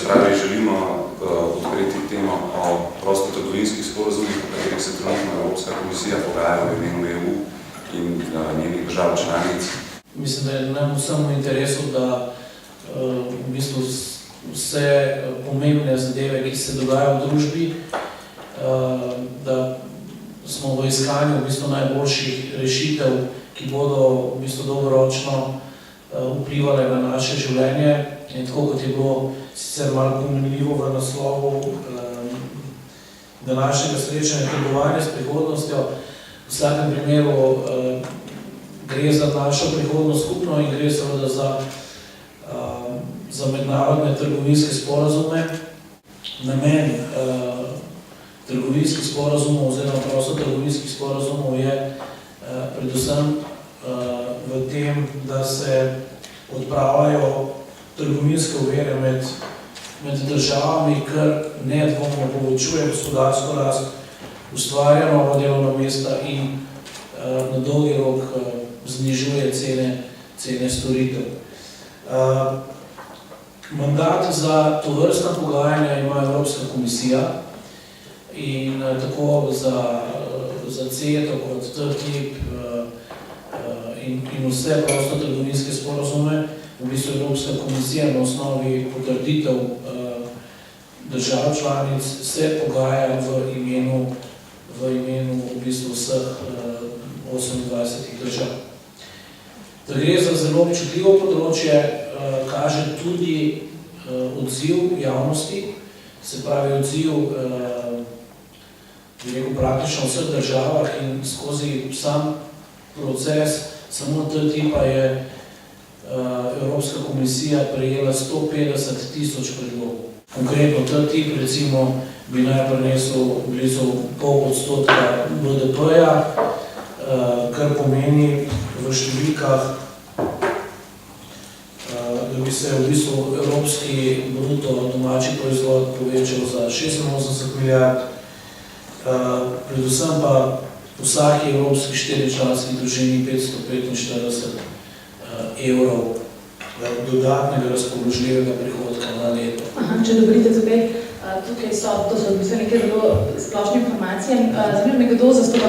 pravi, želimo odkriti temo o prostotrgovinskih sporazumih, o katerih se trenutno Evropska komisija pogaja v imenu EU in njenih držav članic. Mislim, da je nam vsem v interesu, da v bistvu vse pomembne zadeve, ki se dogajajo v družbi, da smo v iskanju v bistvu najboljših rešitev, ki bodo v bistvu dolgoročno vplivale na naše življenje. In tako kot je bilo sicer malo pomenljivo v naslovu današnjega srečanja trgovanja s prihodnostjo, v vsakem primeru gre za našo prihodnost skupno in gre seveda za mednarodne trgovinske sporazume. Namen trgovinskih sporazumov oziroma prostotrgovinskih sporazumov je predvsem v tem, da se odpravljajo trgovinske ovire med državami, kar nedvomno povečuje gospodarsko rast, ustvarja nova delovna mesta in na dolgi rok znižuje cene storitev. Mandat za tovrstna pogajanja ima Evropska komisija in tako za CETA kot TTIP in vse prostotrgovinske sporazume v bistvu Evropska komisija na osnovi potrditev držav članic se pogaja v imenu v bistvu vseh 28 držav. Da gre za zelo občutljivo področje, kaže tudi odziv javnosti, se pravi odziv praktično v vseh državah in skozi sam proces samo TTIP-a je Evropska komisija prejela 150.000 predlogov. Konkretno TTIP recimo bi naj prinesel blizu 0,5% BDP-ja, kar pomeni v številkah, da bi se v bistvu evropski bruto domači proizvod povečal za 86 milijard, predvsem pa vsaki evropski 4-članski družini 545 evrov dodatnega razpoložljivega prihodka na leto. Če dovolite tukaj, to so neke zelo splošne informacije. Zanima me, kdo zastopa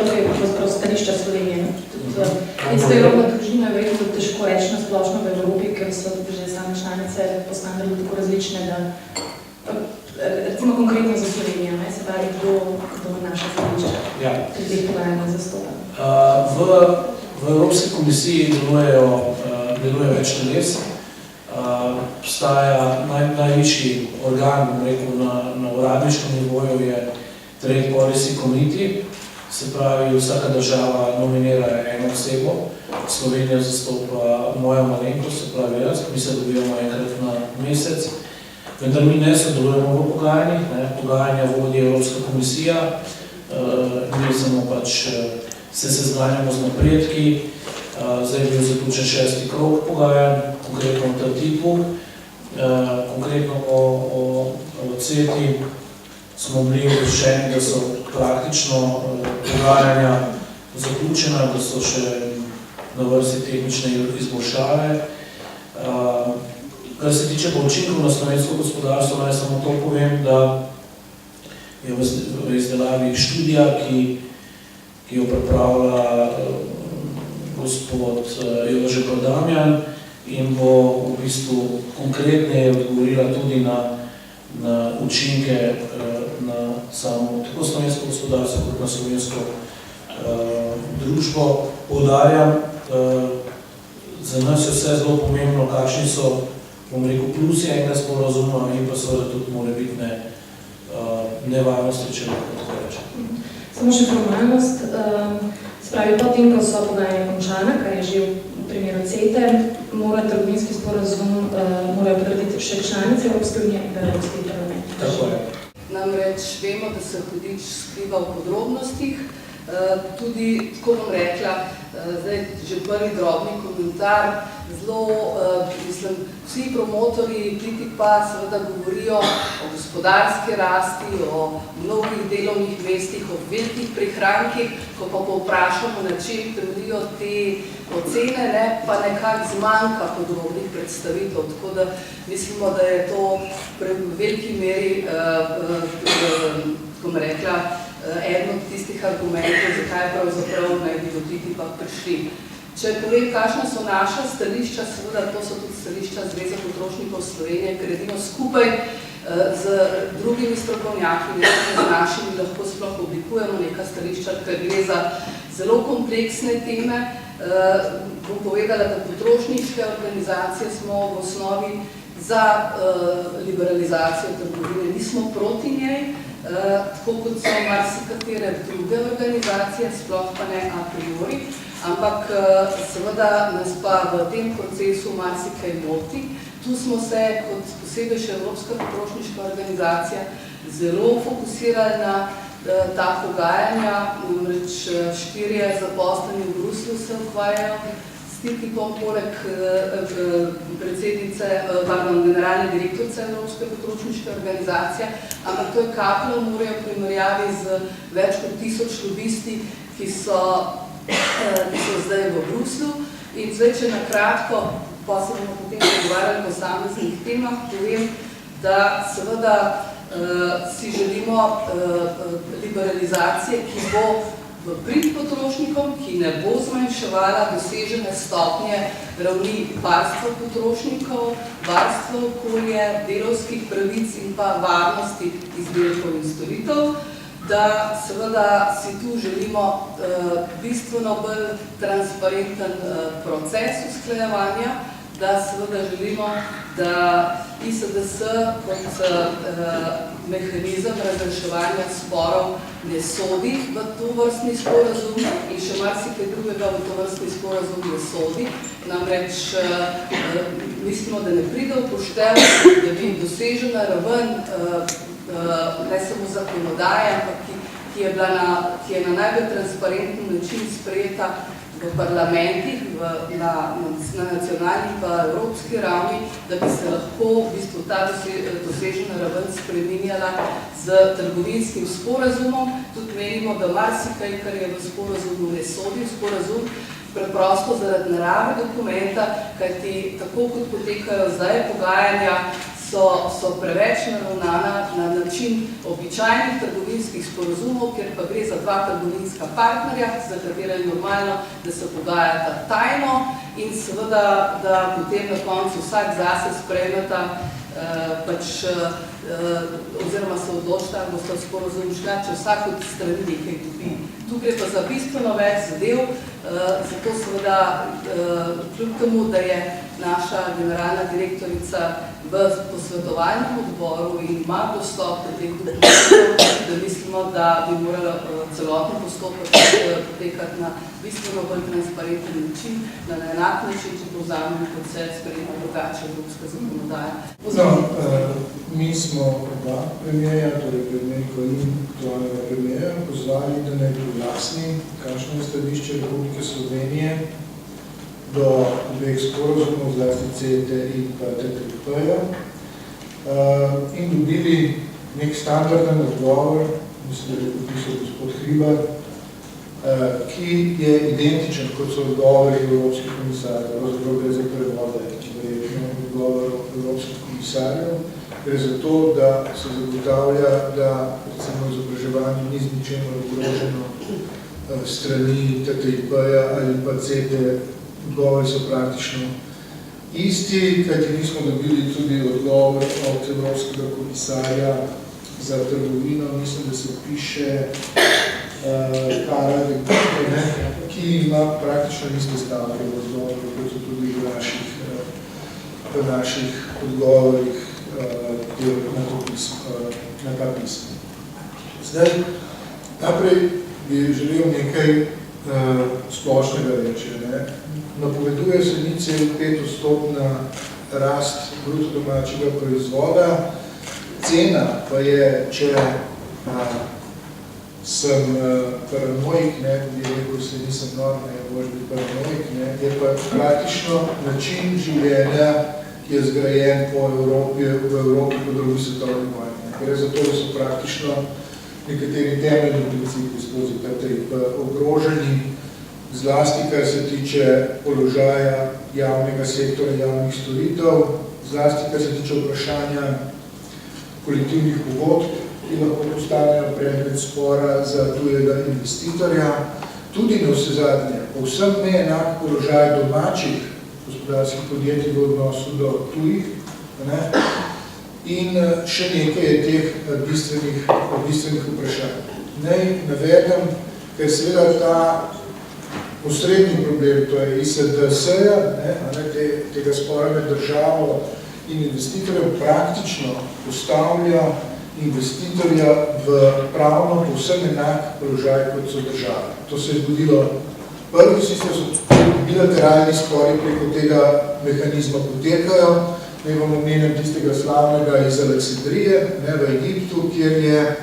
stališča Slovenije. Tudi evropna družina je verjetno težko reči na splošno v Evropi, ker so že same članice po standardu tako različne, da recimo konkretno za Slovenijo, se pravi, kdo naša stališča pri teh pogajanjih zastopa. V Evropski komisiji deluje več teles. Obstaja najvišji organ, na uradniškem nivoju je Trade Policy Committee, se pravi, vsaka država nominira eno osebo. Slovenija zastopa moja malenkost, se pravi jaz, mi se dobivamo enkrat na mesec, vendar mi ne sodelujemo v pogajanjih, pogajanja vodi Evropska komisija, mi samo pač se seznanjamo z napredki. Zdaj je bil zaključen 6. krog pogajanj, konkretno o TTIP-u, konkretno o CETA smo bili obveščeni, da so praktično pogajanja zaključena, da so še na vrsti tehnične izboljšave. Kar se tiče pa učinkov na slovensko gospodarstvo, naj samo to povem, da je v izdelavi študija, ki jo pripravlja gospod Jože Damjan in bo v bistvu konkretneje odgovorila tudi na učinke na samo tako slovensko gospodarstvo kot na slovensko družbo. Poudarjam, za nas je vse zelo pomembno, kakšni so, bom rekel, plusi enega sporazuma in pa seveda tudi morebitne nevarnosti, če lahko tako rečem. Samo še formalnost. Spravi, potem, ko so pogajanja končana, kar je že v primeru CETA, mora trgovinski sporazum potrditi še članice Evropske unije in Evropski parlament. Tako je. Namreč vemo, da se hudič skriva v podrobnostih. Tudi, tako bom rekla, zdaj že prvi drobni komentar, zelo, mislim, vsi promotorji TTIP-a seveda govorijo o gospodarski rasti, o mnogih delovnih mestih, o velikih prihrankih, ko pa povprašamo, na čem temeljijo te ocene, ne, pa nekako zmanjka podrobnih predstavitev, tako da mislimo, da je to v veliki meri, bom rekla, eden od tistih argumentov, zakaj pravzaprav naj bi do TTIP-a prišli. Če povem, kakšna so naša stališča, seveda to so tudi stališča Zveze potrošnikov Slovenije, ker edino skupaj z drugimi strokovnjaki, z našimi lahko sploh oblikujemo neka stališča, ker gre za zelo kompleksne teme. Bom povedala, da potrošniške organizacije smo v osnovi za liberalizacijo trgovine, nismo proti njej, tako kot so marsikatere druge organizacije, sploh pa ne a priori, ampak seveda nas pa v tem procesu marsikaj moti. Tu smo se, kot posebej še Evropska potrošniška organizacija, zelo fokusirali na ta pogajanja, namreč 4 zaposleni v Bruslju se ukvarjajo s TTIP-om, poleg predsednice, generalne direktorice Evropske potrošniške organizacije, ampak to je kaplja v morju v primerjavi z več kot 1000 lobisti, ki so zdaj v Bruslju. In zdaj, če na kratko, pa se bomo potem pogovarjali po posameznih temah, povem, da seveda si želimo liberalizacije, ki bo v prid potrošnikom, ki ne bo zmanjševala dosežene stopnje ravni varstva potrošnikov, varstva okolja, delavskih pravic in pa varnosti izdelkov in storitev, da seveda si tu želimo bistveno bolj transparenten proces usklajevanja, da seveda želimo, da ISDS kot mehanizem razreševanja sporov ne sodi v tovrstni sporazum in še marsikaj drugega v tovrstni sporazum ne sodi. Namreč mislimo, da ne pride v poštev, da bi dosežena raven ne samo zakonodaje, ampak ki je na najbolj transparenten način sprejeta v parlamentih, na nacionalni pa evropski ravni, da bi se lahko v bistvu ta dosežena raven spreminjala z trgovinskim sporazumom. Tudi menimo, da marsikaj, kar je v sporazumu, ne sodi v sporazum, preprosto zaradi narave dokumenta, kajti tako kot potekajo zdaj pogajanja, so preveč naravnana na način običajnih trgovinskih sporazumov, ker pa gre za 2 trgovinska partnerja, za katera je normalno, da se pogajata tajno in seveda, da potem na koncu vsak zase sprejmeta oziroma se odločita, da bosta sporazum šla, če vsak od strani nekaj dobi. Tu gre pa za bistveno več zadev, zato seveda kljub temu, da je naša generalna direktorica v posvetovalnem odboru in ima dostop do teh dokumentov, da mislimo, da bi morala celotni postopek potekati na bistveno bolj transparenten način, na enak način, če povzamemo kot se sprejema drugače evropska zakonodaja. Mi smo oba premijerja, torej premijerko in aktualnega premijerja, pozvali, da naj pojasni, kakšno je stališče Republike Slovenije do 2 sporazumov, zlasti CETE in pa TTIP-ja, in dobili nek standarden odgovor, mislim, da je podpisal gospod Hribar, ki je identičen, kot so odgovori evropskih komisarjev, pravzaprav gre za prevode, verjetno odgovor evropskih komisarjev, gre za to, da se zagotavlja, da recimo izobraževanje ni z ničemer ogroženo strani TTIP-ja ali pa CETE. Odgovori so praktično isti, kajti nismo dobili tudi odgovor od evropskega komisarja za trgovino, mislim, da se piše Karel de Gucht, ki ima praktično iste stavke v odgovoru, kot so tudi v naših odgovorih na ta pismo. Zdaj, naprej bi želel nekaj splošnega reči. Napoveduje se ni cel 5% rast bruto domačega proizvoda. Cena pa je, če sem paranoik, ne, bi rekel, se nisem nor, ne, boš biti paranoik, ne, je pa praktično način življenja, ki je zgrajen po Evropi, v Evropi po drugi svetovni vojni. Gre za to, da so praktično nekateri temeljni principi skozi ta trip ogroženi, zlasti, kar se tiče položaja javnega sektora, javnih storitev, zlasti, kar se tiče vprašanja kolektivnih pogodb, ki lahko postanejo predmet spora za tujega investitorja. Tudi na vsezadnje, povsem neenak položaj domačih gospodarskih podjetij v odnosu do tujih, ne? In še nekaj je teh bistvenih vprašanj. Naj navedem, ker seveda ta posredni problem, to je ISDS-ja, tega spora med državo in investitorjem, praktično postavlja investitorja v pravno povsem enak položaj, kot so države. To se je zgodilo prvi, sicer so bilateralni spori preko tega mehanizma potekajo. Naj vam omenim tistega slavnega iz Aleksandrije, v Egiptu, kjer je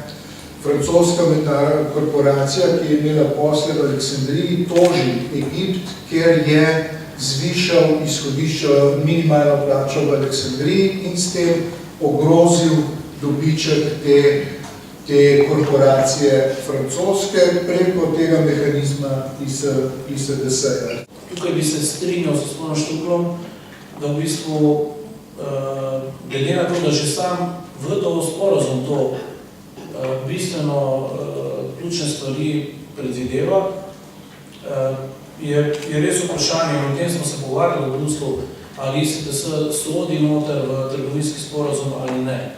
francoska mednarodna korporacija, ki je imela posle v Aleksandriji, toži Egipt, ker je zvišal izhodiščo minimalno plačo v Aleksandriji in s tem ogrozil dobiček te korporacije francoske preko tega mehanizma ISDS-ja. Tukaj bi se strinjal s gospodom Štuklom, da v bistvu glede na to, da že sam v to sporozum to bistveno ključne stvari predvideva, je res vprašanje, o tem smo se pogovarjali v Bruslu, ali se sodi noter v trgovinski sporozum ali ne.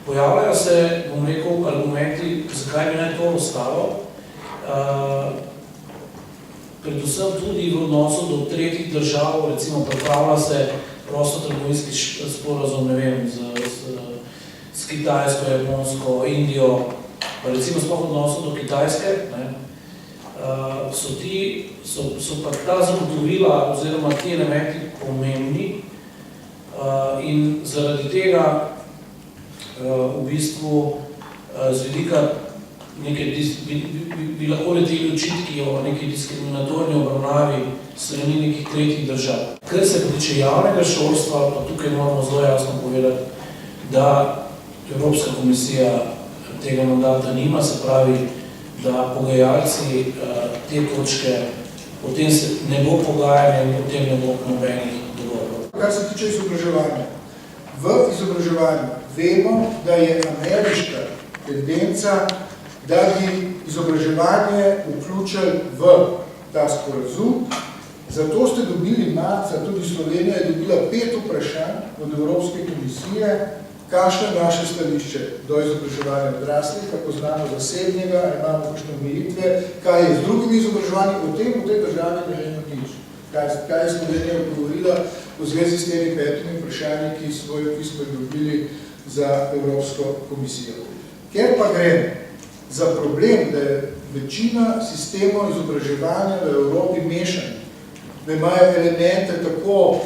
Pojavljajo se, bom rekel, argumenti, zakaj bi naj to ostalo, predvsem tudi v odnosu do tretjih držav, recimo pripravlja se prostotrgovinski sporozum, ne vem, s Kitajsko, Japonsko, Indijo, pa recimo sploh v odnosu do Kitajske, ne, so pa ta zagotovila oziroma ti elementi pomembni in zaradi tega v bistvu z vidika bi lahko leteli očitki o neki diskriminatorni obravnavi strani nekih tretjih držav. Kar se tiče javnega šolstva, pa tukaj moramo zelo jasno povedati, da Evropska komisija tega mandata nima, se pravi, da pogajalci te točke, o tem se ne bo pogajanja in o tem ne bo nobenih dogovorov. Kar se tiče izobraževanja. V izobraževanju vemo, da je ameriška tendenca, da bi izobraževanje vključili v ta sporazum. Zato ste dobili marca, tudi Slovenija je dobila 5 vprašanj od Evropske komisije, kakšno je naše stališče do izobraževanja odraslih, kako znamo zasebnega, imamo kakšne omejitve, kaj je z drugimi izobraževanji, o tem v tej državi ne vemo nič. Kaj je Slovenija odgovorila v zvezi s temi 5 vprašanji, ki smo jih dobili za Evropsko komisijo. Ker pa gre za problem, da je večina sistemov izobraževanja v Evropi mešanja, da imajo elemente tako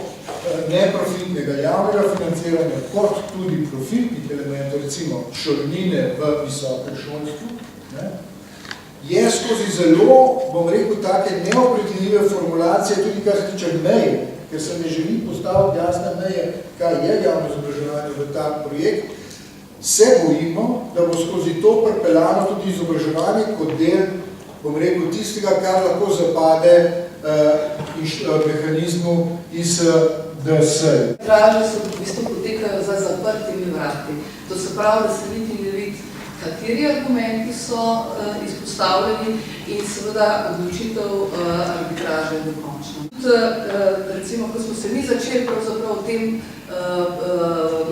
neprofitnega javnega financiranja, kot tudi profitnih elementov, recimo šolnine v visokem šolstvu, je skozi zelo, bom rekel, take neopredeljive formulacije, tudi kar se tiče meje, ker se ne želi postaviti jasne meje, kaj je javno izobraževanje v ta projekt, se bojimo, da bo skozi to pripeljano tudi izobraževanje kot del, bom rekel, tistega, kar lahko zapade mehanizmu ISDS. Draže se v bistvu potekajo za zaprtimi vrati. To se pravi, da se niti ne vidi, kateri argumenti so izpostavljeni in seveda odločitev arbitraže je dokončna. Recimo, ko smo se mi začeli pravzaprav o tem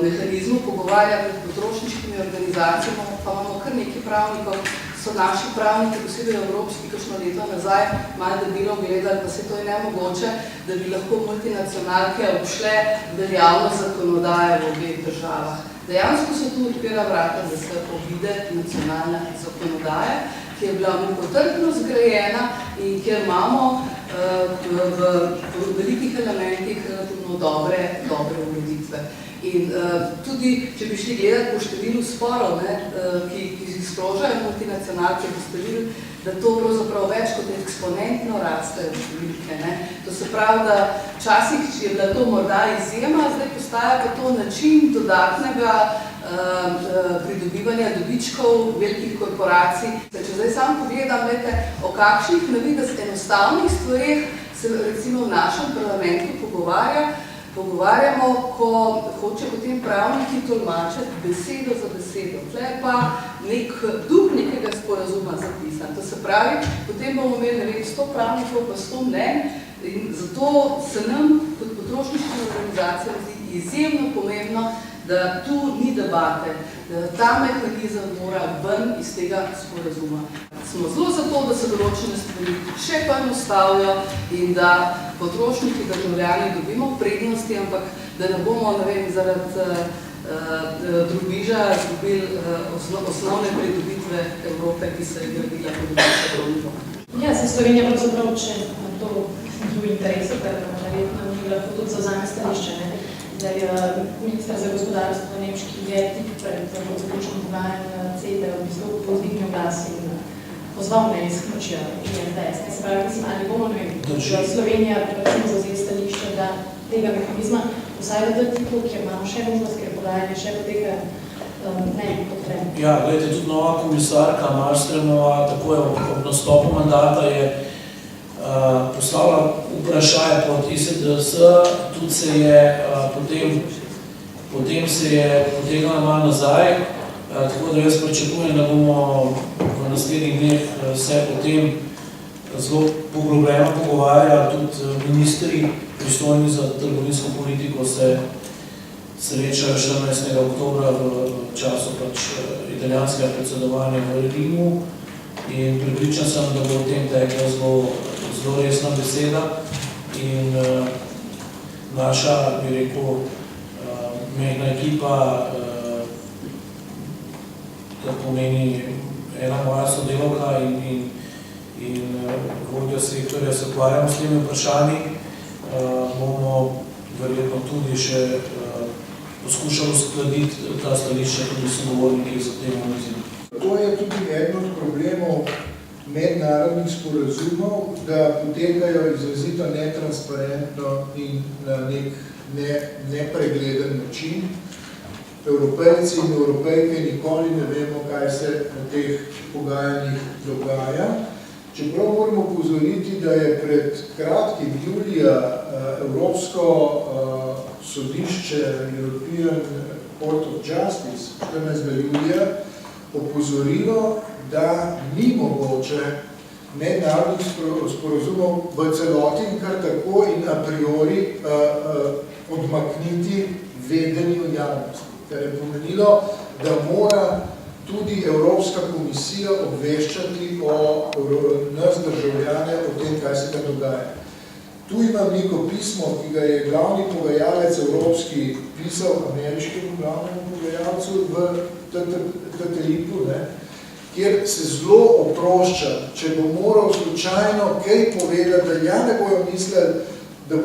mehanizmu pogovarjati med potrošniškimi organizacijami, pa imamo kar nekaj pravnikov, so naši pravniki, posebej evropski, kakšno leto nazaj, malo debilo gledali, pa se to je nemogoče, da bi lahko multinacionalke obšle veljavno zakonodaje v obeh državah. Dejansko se tu odpira vrata, da se obide nacionalna zakonodaja, ki je bila mukotrpno zgrajena in kjer imamo v velikih elementih do dobre ureditve. In tudi, če bi šli gledati po številu sporov, ki jih sprožajo multinacionalke, bi ste videli, da to pravzaprav več kot eksponentno raste številke. To se pravi, da včasih je bila to morda izjema, zdaj postaja pa to način dodatnega pridobivanja dobičkov velikih korporacij. Če zdaj sam pogledam, o kakšnih navidez enostavnih stvareh se recimo v našem parlamentu pogovarjamo, ko hoče potem pravniki tolmačiti besedo za besedo. Tle je pa nek duh nekega sporazuma zapisan. To se pravi, potem bomo imeli 100 pravnikov pa 100 mnenj in zato se nam kot potrošniškim organizacijam zdi izjemno pomembno, da tu ni debate, da ta mehanizem mora ven iz tega sporazuma. Smo zelo zato, da se določene stvari še poenostavijo in da potrošniki, državljani dobimo prednosti, ampak da ne bomo, zaradi drobiža izgubili osnovne pridobitve Evrope, ki se je gradila pod Evropo. Ja, se Slovenija pravzaprav, če to v interesu, ker verjetno ni lahko tudi zavzame stališče. Minister za gospodarstvo nemški je tik pred zaključnim pogajanjem CETA v bistvu povzdignil glas in pozval ne izključijo INDS. Se pravi, mislim, ali bomo, Slovenija zavzela stališče, da tega mehanizma vsaj v tipu, kjer imamo še možnost, ker pogajanje še poteka, ne bi potrebno. Ja, gledajte, tudi nova komisarka Malmströmova, tako je ob nastopu mandata je postavila vprašanje pod ISDS, tudi se je potem se je potegnila malo nazaj, tako da jaz pričakujem, da bomo v naslednjih dneh se potem zelo poglobljeno pogovarjali, tudi ministri pristojni za trgovinsko politiko se srečajo 14. oktobra v času italijanskega predsedovanja v Rimu in pripričan sem, da bo o tem tekla zelo resna beseda in naša, bi rekel, mehna ekipa, to pomeni ena moja sodelavka in vodja sektorja se ukvarjamo s temi vprašanji, bomo verjetno tudi še poskušali uskladiti ta stališča tudi sogovorniki za tem omizim. To je tudi eden od problemov mednarodnih sporazumov, da potekajo izrazito netransparentno in na nek nepregleden način. Evropejci in Evropejke nikoli ne vemo, kaj se na teh pogajanjih dogaja. Čeprav moramo opozoriti, da je pred kratkim julija Evropsko sodišče European Court of Justice 14. julija opozorilo, da ni mogoče mednarodnih sporazumov v celoti in kar tako in a priori odmakniti vedenju javnosti. Kar je pomenilo, da mora tudi Evropska komisija obveščati o nas državljane o tem, kaj se tam dogaja. Tu imam neko pismo, ki ga je glavni pogajalec evropski pisal ameriškemu glavnemu pogajalcu v TTIP-u, kjer se zelo oprošča, če bo moral slučajno kaj povedati, da ja ne bojo mislili, da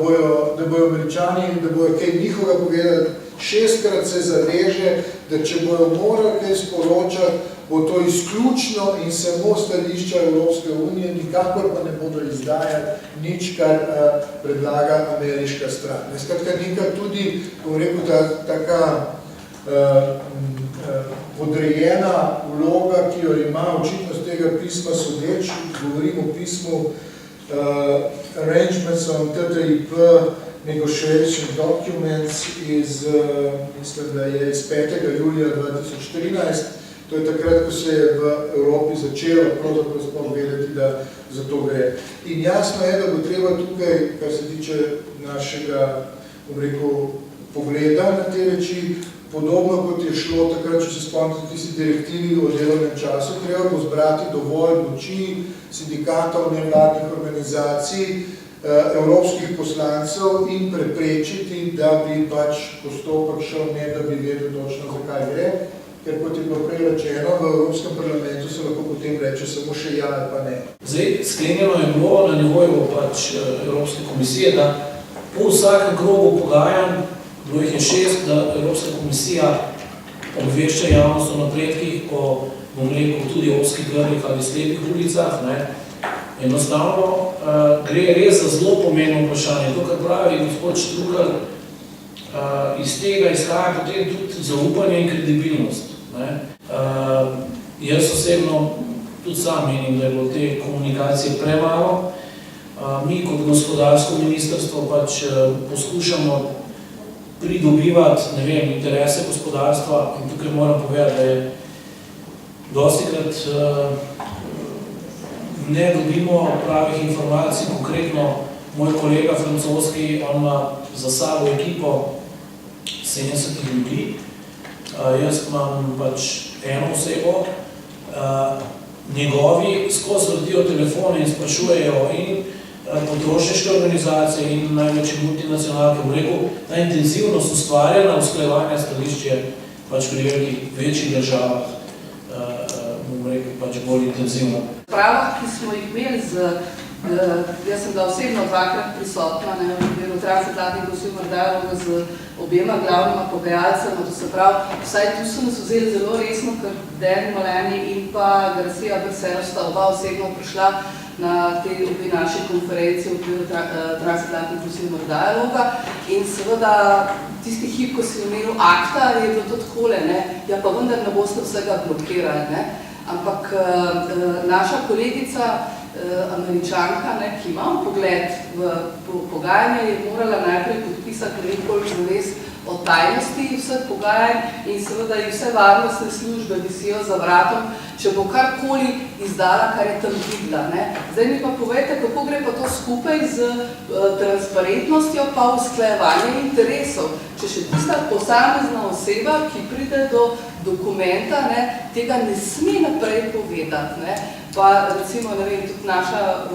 bojo Američani, da bojo kaj njihovega povedali, 6-krat se zaveže, da če bojo morali kaj sporočati, bo to izključno in samo stališča Evropske unije, nikakor pa ne bodo izdajali nič, kar predlaga ameriška stran. Skratka, nekaj tudi, bom rekel, taka podrejena vloga, ki jo ima očitno z tega pisma sodeč, govorim o pismu Arrangements on TTIP Negotiation Documents iz, mislim, da je iz 5. julija 2013. To je takrat, ko se je v Evropi začelo pravzaprav sploh vedeti, da za to gre. In jasno je, da bo treba tukaj, kar se tiče našega, bom rekel, pogleda na te reči, podobno kot je šlo takrat, če se spomnite tisti direktivi o delovnem času, treba bo zbrati dovolj moči sindikatov, nevladnih organizacij, evropskih poslancev in preprečiti, da bi pač postopek šel ne, da bi vedel točno, zakaj gre. Ker kot je bilo prej rečeno, v Evropskem parlamentu se lahko potem reče samo še ja ali pa ne. Zdaj, sklenjeno je bilo na nivoju pač Evropske komisije, da Po vsakem krogu pogajanj, bilo jih je 6, da Evropska komisija obvešča javnost o napredkih, o, bom rekel, tudi ozkih grlih ali slepih ulicah. Enostavno gre res za zelo pomembno vprašanje. To, kar pravi gospod Štrukelj, iz tega izhaja potem tudi zaupanje in kredibilnost. Jaz osebno tudi sam menim, da je bilo te komunikacije premalo. Mi kot gospodarsko ministrstvo pač poskušamo pridobivati, ne vem, interese gospodarstva in tukaj moram povedati, da je dostikrat ne dobimo pravih informacij. Konkretno moj kolega francoski, on ima za sabo ekipo 70 ljudi. Jaz imam pač eno osebo, njegovi skozi vrtijo telefone in sprašujejo in potrošniške organizacije in največje multinacionalke. Bom rekel, ta intenzivnost ustvarjena, usklajevanja stališč je pač pri velikih, večjih državah, bom rekel, pač bolj intenzivno. Pravah, ki smo jih imeli jaz sem bila osebno dvakrat prisotna v okviru transatlantičnega konsilnega dialoga z objema glavnima pogajalcema, to se pravi, vsaj tu so nas vzeli zelo resno, ker Darren Mullaney in pa Garcia Bercero sta oba osebno prišla na te obe naši konferenci v okviru transatlantičnega konsilnega dialoga in seveda tisti hip, ko si omenil akta, je bilo to takole, ja pa vendar ne boste vsega blokirali, ampak naša kolegica Američanka, ki ima pogled v pogajanje, je morala najprej podpisati nekoliko zavez o tajnosti vseh pogajanj in seveda i vse varnostne službe visijo za vratom, če bo karkoli izdala, kar je tam videla. Zdaj mi pa povejte, kako gre pa to skupaj z transparentnostjo pa usklajevanjem interesov. Če še tista posamezna oseba, ki pride do dokumenta, tega ne sme naprej povedati. Pa recimo, ne vem, tudi naša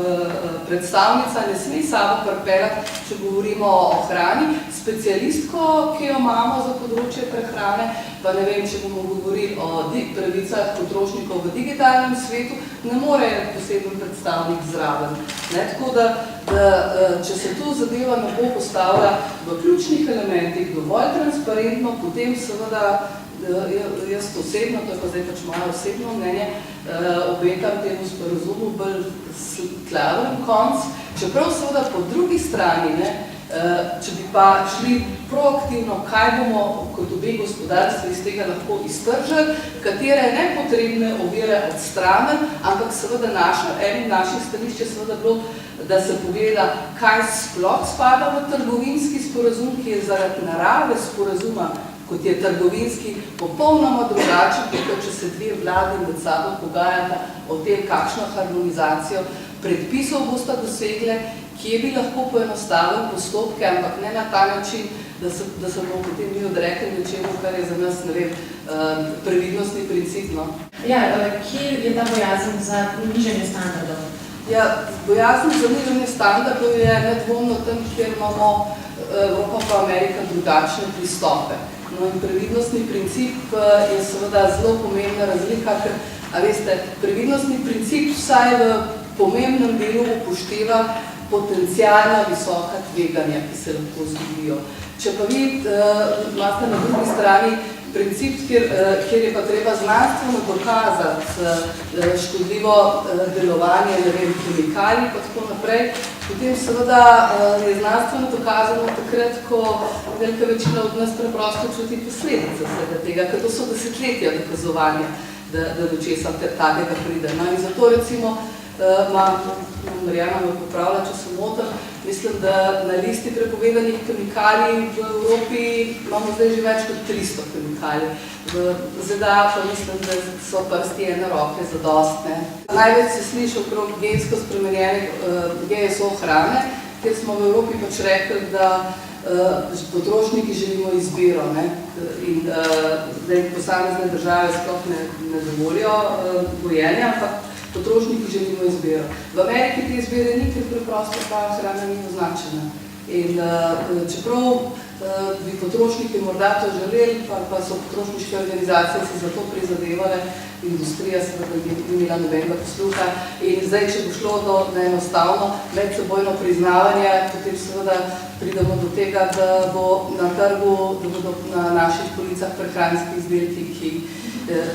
predstavnica ne sme sabo pripeljati, če govorimo o hrani, specialistko, ki jo imamo za področje prehrane, pa ne vem, če bomo govorili o pravicah potrošnikov v digitalnem svetu, ne more poseben predstavnik zraven. Tako da, če se tu zadeva ne bo postavila v ključnih elementih dovolj transparentno, potem seveda jaz osebno, to je pa zdaj pač moje osebno mnenje, obetam temu sporazumu bolj klaven konc, čeprav seveda po drugi strani, če bi pa šli proaktivno, kaj bomo kot obe gospodarstvi iz tega lahko iztržali, katere nepotrebne ovire odstranili, ampak seveda eno naših stališč je seveda bilo, da se pogleda, kaj sploh spada v trgovinski sporazum, ki je zaradi narave sporazuma, kot je trgovinski, popolnoma drugačen, kot če se dve vladi med sabo pogajata o tem, kakšno harmonizacijo predpisov bosta dosegle, kje bi lahko poenostavili postopke, ampak ne na ta način, da se bomo potem mi odrekli nečemu, kar je za nas, ne vem, previdnostni princip. Ja, kje je ta bojazen za nižanje standardov? Ja, bojazen za nižanje standardov je nedvomno tam, kjer imamo Evropa pa Amerika drugačne pristope. No in previdnostni princip je seveda zelo pomembna razlika, ker, a veste, previdnostni princip vsaj v pomembnem delu upošteva potencialna visoka tveganja, ki se lahko zgodijo. Če pa vi imate na drugi strani princip, kjer je pa treba znanstveno dokazati škodljivo delovanje, ne vem, kemikalij pa tako naprej, potem seveda je znanstveno dokazano takrat, ko velika večina od nas preprosto čuti posledice vsega tega, ker to so desetletja dokazovanja, da do česa takega pride. No in zato recimo Marjana me popravlja, če se motim, mislim, da na listi prepovedanih kemikalij v Evropi imamo zdaj že več kot 300 kemikalij. V ZDA pa mislim, da so prsti ene roke zadostne. Največ se sliši okrog gensko spremenjene GSO hrane, kjer smo v Evropi pač rekli, da potrošniki želimo izbiro in zdaj posamezne države sploh ne dovolijo gojenja, ampak potrošniki želimo izbiro. V Ameriki te izbire ni, ker preprosto ta hrana ni označena. In čeprav bi potrošniki morda to želeli, pa so potrošniške organizacije se za to prizadevale, industrija seveda ni imela nobenega posluha. In zdaj, če bo šlo do enostavno medsebojno priznavanje, potem seveda pridemo do tega, da bo na trgu, da bodo na naših policah prehranski izdelki, ki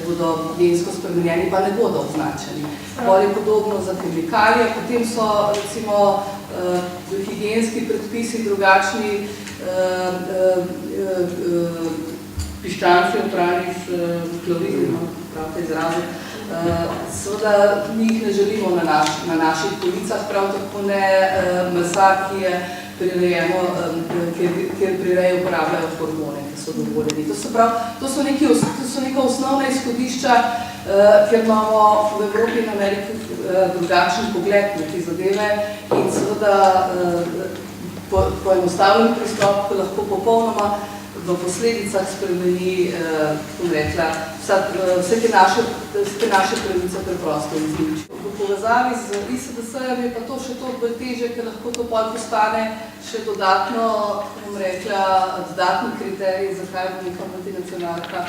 bodo gensko spremenjeni, pa ne bodo označeni. Bolj je podobno za kemikalije, potem so recimo higienski predpisi drugačni, piščanci oprani s kloridi, pravite izrazi. Seveda mi jih ne želimo na naših policah, prav tako ne mesa, ki je prirejeno, kjer prireje uporabljajo hormone, ki so dovoljeni. To so neka osnovna izhodišča, ker imamo v Evropi in Ameriki drugačen pogled na te zadeve in seveda poenostavljen pristop lahko popolnoma v posledicah spremeni, bom rekla, vse te naše pravice preprosto izniči. V povezavi z ISDS-jem je pa to še toliko teže, ker lahko to pol postane še dodatno, bom rekla, dodatni kriterij, zakaj bo neka multinacionalka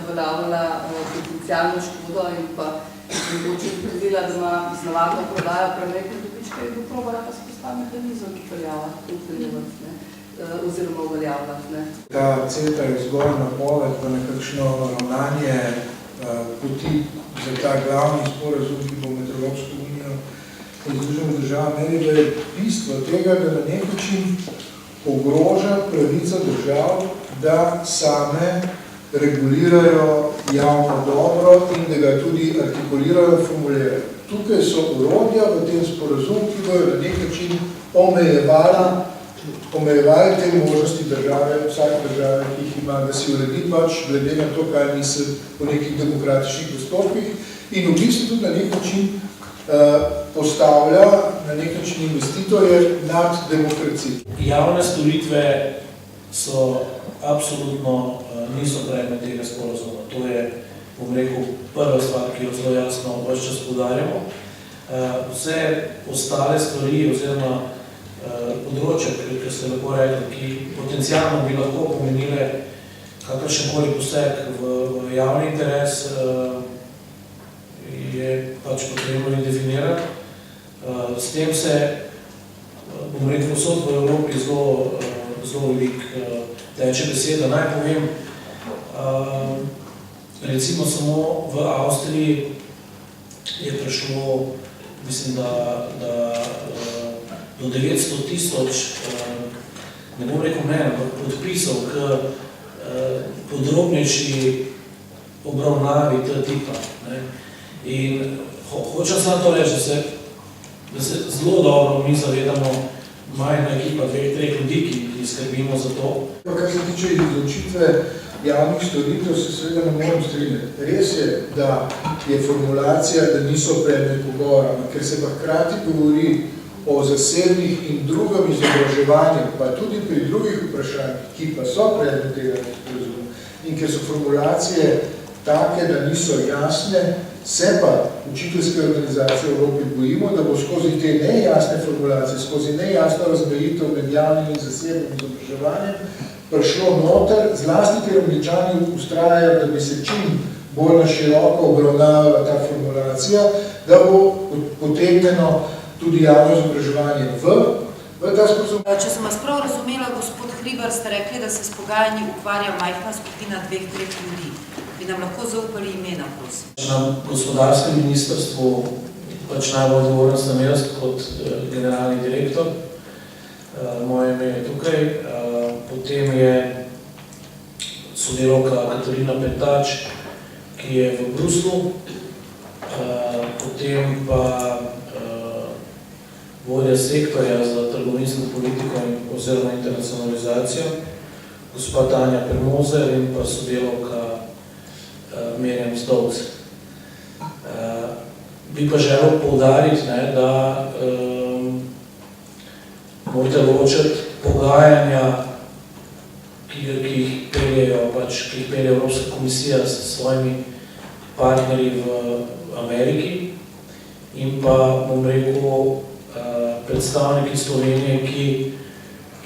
uveljavljala potencialno škodo in pa mogoče ugotovila, da ima z navadno prodajo premajhne dobičke in bo probala pa spostaviti mehanizem, ki uveljavljati oziroma uveljavljati. Ta CETA je zgolj napoved pa nekakšno ravnanje poti za ta glavni sporazum, ki bo med Evropsko unijo in Združenimi državami, da je bistvo tega, da na nek način ogroža pravico držav, da same regulirajo javno dobro in da ga tudi artikulirajo, formulirajo. Tukaj so orodja v tem sporazumu, ki bojo na nek način omejevali te možnosti države, vsake države, ki jih ima, da si uredi pač glede na to, kaj misli o nekih demokratičnih postopkih in v bistvu tudi na nek način postavlja na nek način investitorje nad demokracijo. Javne storitve so absolutno niso predmet tega sporazuma. To je, bom rekel, prva stvar, ki jo zelo jasno ves čas poudarjamo. Vse ostale stvari oziroma področja, ki ste lepo rekli, ki potencialno bi lahko pomenile kakršenkoli poseg v javni interes, je pač potrebno definirati. S tem se, bom rekel, vsod v Evropi zelo veliko teče beseda. Naj povem, recimo samo v Avstriji je prišlo, mislim, da do 900.000, ne bom rekel mene, podpisov k podrobnejši obravnavi tega tipa. In hočem samo to reči, da se zelo dobro mi zavedamo majhna ekipa, 2-3 ljudi, ki skrbimo za to. Kar se tiče izločitve javnih storitev, se seveda ne moram strinjati. Res je, da je formulacija, da niso predmet pogovora, ker se pa hkrati govori o zasebnih in drugem izobraževanju, pa tudi pri drugih vprašanjih, ki pa so predmet tega sporazuma. In ker so formulacije take, da niso jasne, se pa učiteljske organizacije v Evropi bojimo, da bo skozi te nejasne formulacije, skozi nejasno razmejitev med javnim in zasebnim izobraževanjem prišlo noter, zlasti ker Anglčani vztrajajo, da bi se čim bolj na široko obravnavala ta formulacija, da bo potegnjeno tudi javno izobraževanje v ta sporazum. Če sem vas prav razumela, gospod Hribar, ste rekli, da se s pogajanji ukvarja majhna skupina 2-3 ljudi. Bi nam lahko zaupali imena, prosim? Na gospodarskem ministrstvu pač najbolj odgovoren sem jaz kot generalni direktor. Moje ime je tukaj. Potem je sodelavka Katarina Petač, ki je v Bruslu. Potem pa vodja sektorja za trgovinsko politiko oziroma internacionalizacijo, gospa Tanja Premozer in pa sodelavka Mirjam Zdovc. Bi pa želel poudariti, da morate ločiti pogajanja, ki jih pelje Evropska komisija s svojimi partnerji v Ameriki in pa, bom rekel, predstavniki Slovenije,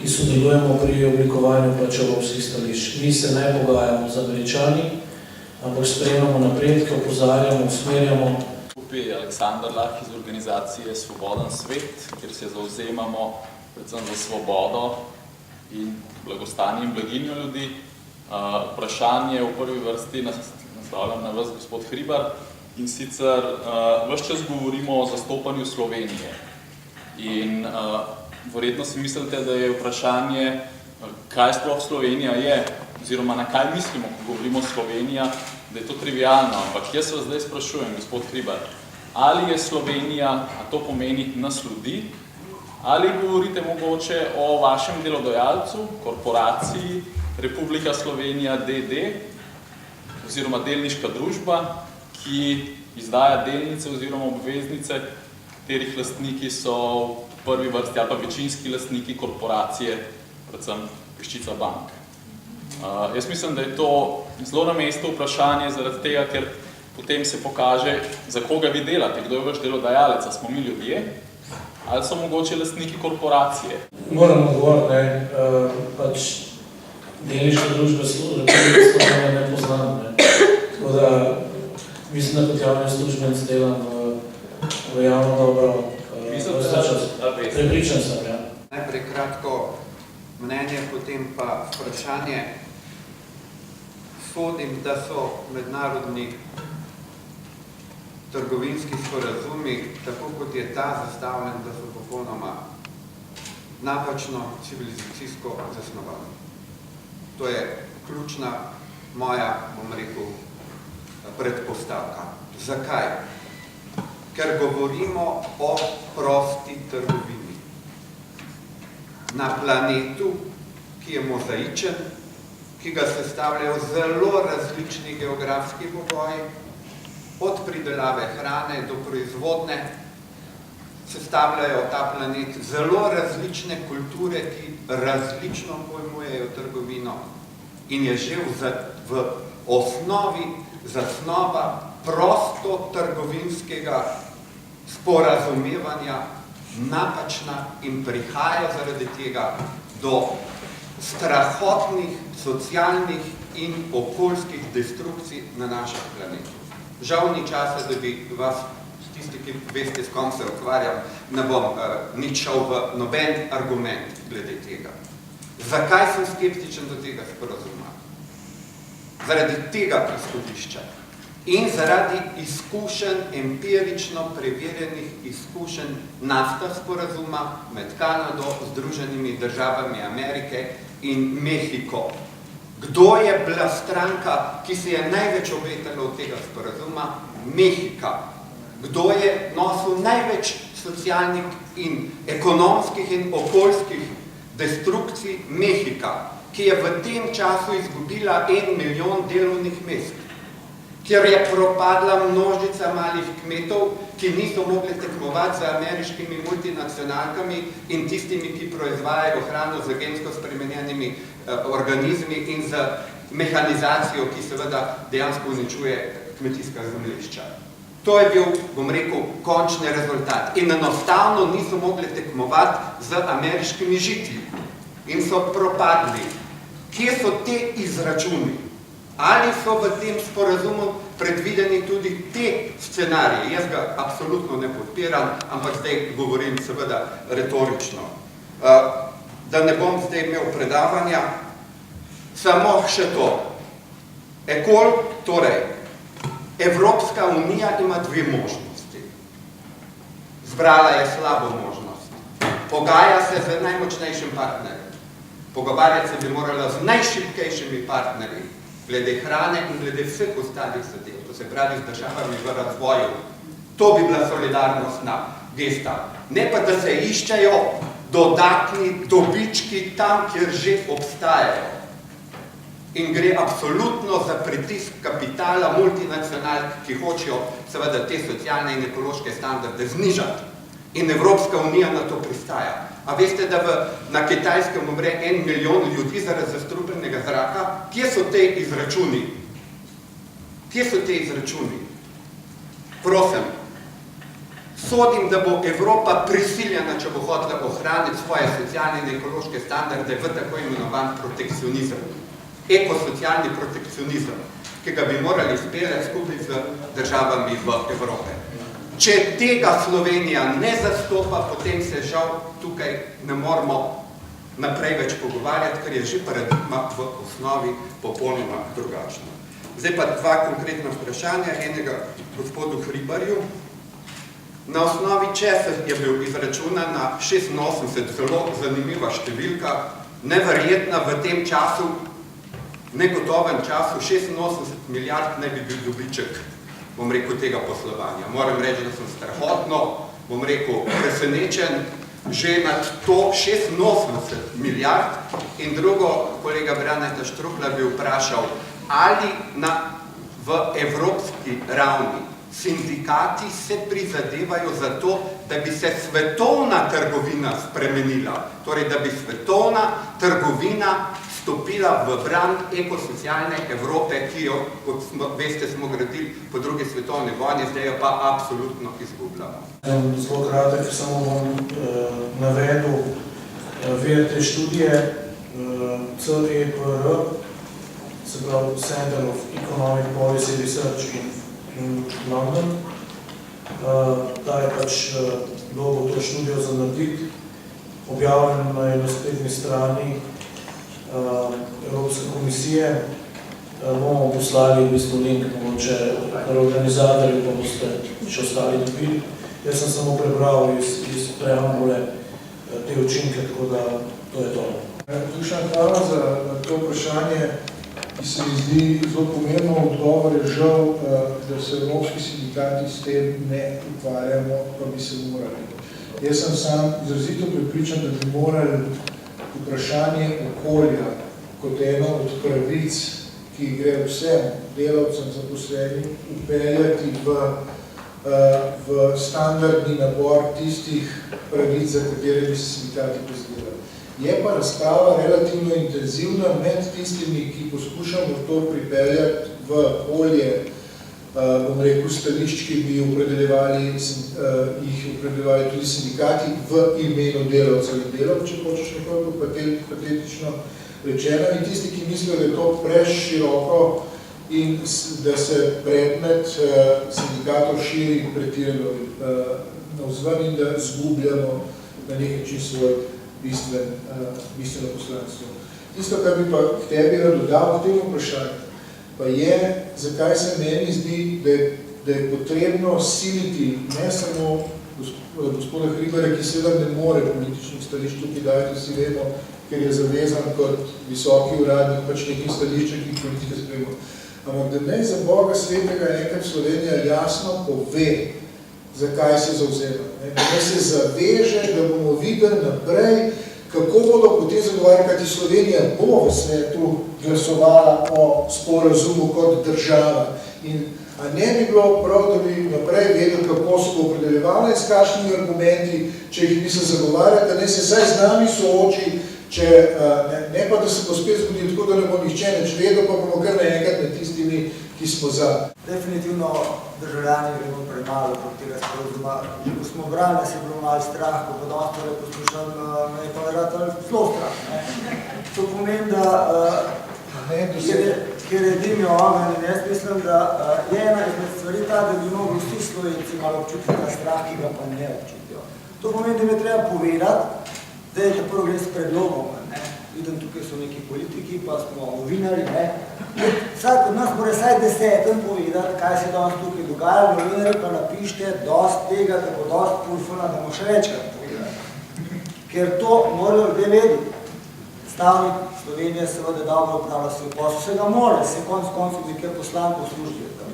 ki sodelujemo pri oblikovanju evropskih stališč. Mi se ne pogajamo z Američani, ampak sprejemamo napredke, opozarjamo, usmerjamo. Skupaj je Aleksandar Lah iz organizacije Svoboden svet, kjer se zauzemamo predvsem za svobodo in blagostanje in blaginjo ljudi. Vprašanje v prvi vrsti naslavljam na vas, gospod Hribar, in sicer ves čas govorimo o zastopanju Slovenije. In verjetno si mislite, da je vprašanje, kaj sploh Slovenija je, oziroma na kaj mislimo, ko govorimo Slovenija, da je to trivialno, ampak jaz vas zdaj sprašujem, gospod Hribar, ali je Slovenija, a to pomeni nas ljudi, ali govorite mogoče o vašem delodajalcu, korporaciji Republika Slovenija DD, oziroma delniška družba, ki izdaja delnice oziroma obveznice, katerih lastniki so v prvi vrsti ali pa večinski lastniki korporacije, predvsem Peščica bank. Jaz mislim, da je to zelo na mestu vprašanje zaradi tega, ker potem se pokaže, za koga vi delate, kdo je vaš delodajalec, a smo mi ljudje, ali so mogoče lastniki korporacije. Moram odgovoriti, pač delniška družba Republike Slovenije ne poznam. Tako da mislim, da kot javni uslužbenec delam v javno dobro. Prepričan sem, ja. Najprej kratko mnenje, potem pa vprašanje. Sodim, da so mednarodni trgovinski sporazumi, tako kot je ta zastavljen, da so popolnoma napačno civilizacijsko zasnovani. To je ključna moja, bom rekel, predpostavka. Zakaj? Ker govorimo o prosti trgovini. Na planetu, ki je mozaičen, ki ga sestavljajo zelo različni geografski pogoji, od pridelave hrane do proizvodne, sestavljajo ta planet zelo različne kulture, ki različno pojmujejo trgovino in je že v osnovi zasnova prosto trgovinskega sporazumevanja napačna in prihaja zaradi tega do strahotnih socialnih in okoljskih destrukcij na našem planetu. Žal ni časa, da bi vas, tisti, ki veste, s kom se ukvarjam, ne bom nič šel v noben argument glede tega. Zakaj sem skeptičen do tega sporazuma? Zaradi tega izhodišča in zaradi izkušenj, empirično preverjenih izkušenj NAFTA sporazuma med Kanado, Združenimi državami Amerike in Mehiko. Kdo je bila stranka, ki se je največ obetala od tega sporazuma? Mehika. Kdo je nosil največ socialnih in ekonomskih in okoljskih destrukcij? Mehika, ki je v tem času izgubila 1 milijon delovnih mest, kjer je propadla množica malih kmetov, ki niso mogli tekmovati z ameriškimi multinacionalkami in tistimi, ki proizvajajo hrano z gensko spremenjenimi organizmi in z mehanizacijo, ki seveda dejansko uničuje kmetijska zemljišča. To je bil, bom rekel, končni rezultat. In enostavno niso mogli tekmovati z ameriškimi žitli in so propadli. Kje so te izračuni? Ali so v tem sporazumu predvideni tudi te scenarije? Jaz ga absolutno ne podpiram, ampak zdaj govorim seveda retorično. Da ne bom zdaj imel predavanja, samo še to. Torej, Evropska unija ima 2 možnosti. Zbrala je slabo možnost. Pogaja se z najmočnejšim partnerjem. Pogovarjati se bi morala z najšibkejšimi partnerji, glede hrane in glede vseh ostalih zadev, to se pravi z državami v razvoju. To bi bila solidarnostna gesta. Ne pa, da se iščejo dodatni dobički tam, kjer že obstajajo. In gre absolutno za pritisk kapitala, multinacionalk, ki hočejo seveda te socialne in ekološke standarde znižati. In Evropska unija na to pristaja. A veste, da na Kitajskem umre 1 milijon ljudi zaradi zastrupljenega zraka? Kje so te izračuni? Kje so te izračuni? Prosim, sodim, da bo Evropa prisiljena, če bo hotela ohraniti svoje socialne in ekološke standarde v tako imenovan protekcionizem. Ekosocialni protekcionizem, ki ga bi morali speljati skupaj z državami v Evrope. Če tega Slovenija ne zastopa, potem se žal tukaj ne moramo naprej več pogovarjati, ker je že paradigma v osnovi popolnoma drugačna. Zdaj pa dva konkretna vprašanja, enega gospodu Hribarju. Na osnovi česa je bil izračunan na 86, zelo zanimiva številka, neverjetna v tem času, negotovem času, 86 milijard ne bi bil dobiček, bom rekel, tega poslovanja. Moram reči, da sem strahotno, bom rekel, presenečen že nad to 86 milijard. In drugo, kolega Braneta Štruklja bi vprašal, ali v evropski ravni sindikati se prizadevajo za to, da bi se svetovna trgovina spremenila, torej da bi svetovna trgovina stopila v bran ekosocialne Evrope, ki jo, kot veste, smo gradili po drugi svetovni vojni, zdaj jo pa absolutno izgubljamo. Zelo kratek, samo bom navedel vir te študije CEPR, se pravi Center of Economic Policy Research in London. Ta je pač dolgo to študijo za narediti, objavljeno je na spletni strani Evropske komisije. Bomo poslali v bistvu link, mogoče organizatorji, pa boste še ostali dobili. Jaz sem samo prebral iz preambule te učinke, tako da to je to. Dušan, hvala za to vprašanje, ki se mi zdi zelo pomembno. Odgovor je žal, da se evropski sindikati s tem ne ukvarjamo, pa bi se morali. Jaz sem sam izrazito prepričan, da bi morali vprašanje okolja kot eno od pravic, ki gre vsem delavcem zaposlenim, upeljati v standardni nabor tistih pravic, za katere bi se sindikati prizadevajo. Je pa razprava relativno intenzivna med tistimi, ki poskušamo to pripeljati v polje, bom rekel, stališč, ki bi jih opredeljevali tudi sindikati v imenu delavcev in delov, če hočeš nekoliko patetično rečeno, in tisti, ki mislijo, da je to preširoko in da se predmet sindikatov širi pretirano navzven in da zgubljamo na nek način svoj bistveno poslanstvo. Tisto, kar bi pa k tebi dodal v tem vprašanju, pa je, zakaj se meni zdi, da je potrebno siliti ne samo gospoda Hribarja, ki seveda ne more političnih stališč tukaj dajati, vsi vemo, ker je zavezan kot visoki uradnik, pač nekih stališča, ki politike sprejemo. Ampak da ne za Boga svetega enkrat Slovenija jasno pove, zakaj se zavzema. Da ne se zaveže, da bomo videli naprej, kako bodo potem zagovarjali, kajti Slovenija bo v svetu glasovala o sporazumu kot država. A ne bi bilo prav, da bi naprej vedeli, kako se bo opredeljevala in s kakšnimi argumenti, če jih misli zagovarjati, da ne se zdaj z nami sooči, ne pa, da se bo spet zgodil tako, da ne bo nihče nič vedel, pa bomo kar naenkrat med tistimi, ki smo za. Definitivno državljani gremo premalo pod tega sporozuma. Ko smo brali, da se je bilo malo strah, ko pa dostore poslušam, me je pa verjetno zelo strah. To pomeni, da kjer je dim je ogen in jaz mislim, da je ena izmed stvari ta, da bi mogli vsi Slovenci malo občutiti ta strah, ki ga pa ne občutijo. To pomeni, da mi treba povedati, da je prvo gre s predlogom. Vidim, tukaj so neki politiki, pa smo novinari. Vsak od nas mora vsaj 10 povedati, kaj se danes tukaj dogaja, novinari pa napište dosti tega, da bo dosti pulfona, da bomo še večkrat povedali. Ker to morajo ljudje vedeti. Stavnik Slovenije seveda dobro upravlja svoj posel, se ga mora, se konc koncev bi kjer poslankov služijo tam.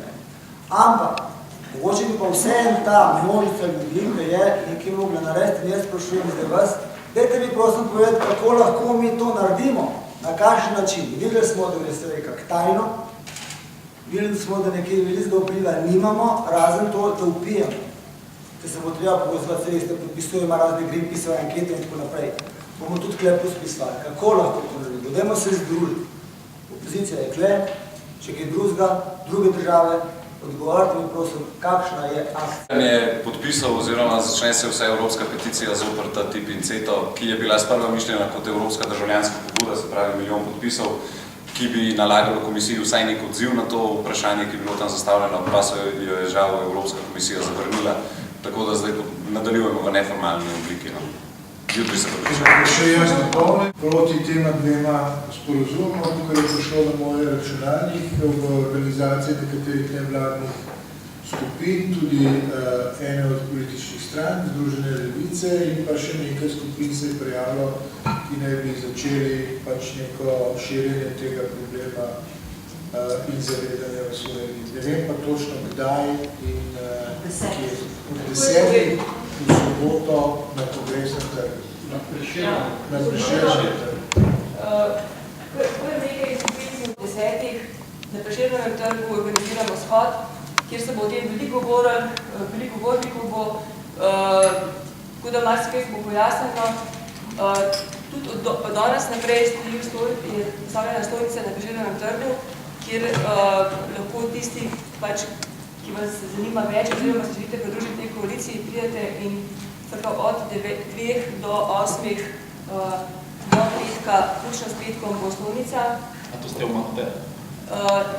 Ampak, mogoče bi pa vseeno ta množica ljudi, ki je nekaj mogla narediti, in jaz sprašujem zdaj vas, dajte mi prosim povedati, kako lahko mi to naredimo, na kakšen način. Videli smo, da gre se nekak tajno, videli smo, da nekaj velikega vpliva nimamo, razen to, da vpijemo. Ker se bo treba povezovati, veste, podpisujemo razne Greenpeace-ove ankete in tako naprej. Bomo tudi kle pospisvali. Kako lahko to naredimo? Dajmo se združiti. Opozicija je kle, če kaj drugega, druge države, odgovorite mi prosim, kakšna je akcija. Je podpisal oziroma začne se vsa evropska peticija zoper ta tip Inceto, ki je bila sprva mišljena kot evropska državljanska pobuda, se pravi milijon podpisov. ki bi nalagalo komisiji vsaj nek odziv na to vprašanje, ki je bilo tam zastavljeno, pa se jo je žal Evropska komisija zavrnila, tako da zdaj nadaljujemo v neformalni obliki. No. Jutri se pa pričakuje. Še jaz dopolnim proti tema dvema sporozumom, tukaj je prišlo na moje računalnik v organizaciji nekaterih nevladnih skupin, tudi ene od političnih strank, Združene levice in pa še nekaj skupin se je prijavilo, ki naj bi začeli pač neko širjenje tega problema in zavedanje v Sloveniji. Ne vem pa točno kdaj in kje. V 10. v soboto na Kongresnem trgu. Na Prešernovem trgu. Kar nekaj skupin v 10. na Prešernovem trgu organiziramo shod, kjer se bo o tem veliko govorili, veliko govornikov bo, tako da marsikaj bo pojasnjeno. Tudi od danes naprej je postavljena stolnica na Prešernovem trgu, kjer lahko tisti, ki vas zanima več, oziroma se želite pridružiti tej koaliciji, pridete in od 2 do 8 do petka, vključno s petkom bo stolnica. A to ste v Mahte?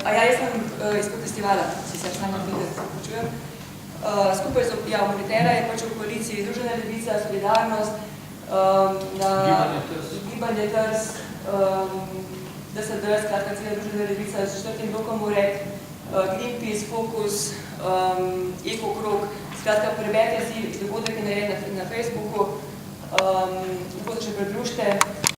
Jaz sem izpod festivala, sicer sama videti, se počujem. Skupaj z Humanitera je pač v koaliciji Združena levica, Solidarnost, Gibanje Trst, DSD, skratka cela Združena levica s 4. blokom Urek, Greenpeace, Focus, Ekokrog, skratka preberite si dogodek, ki je narejen na Facebooku, lahko se še pridružite.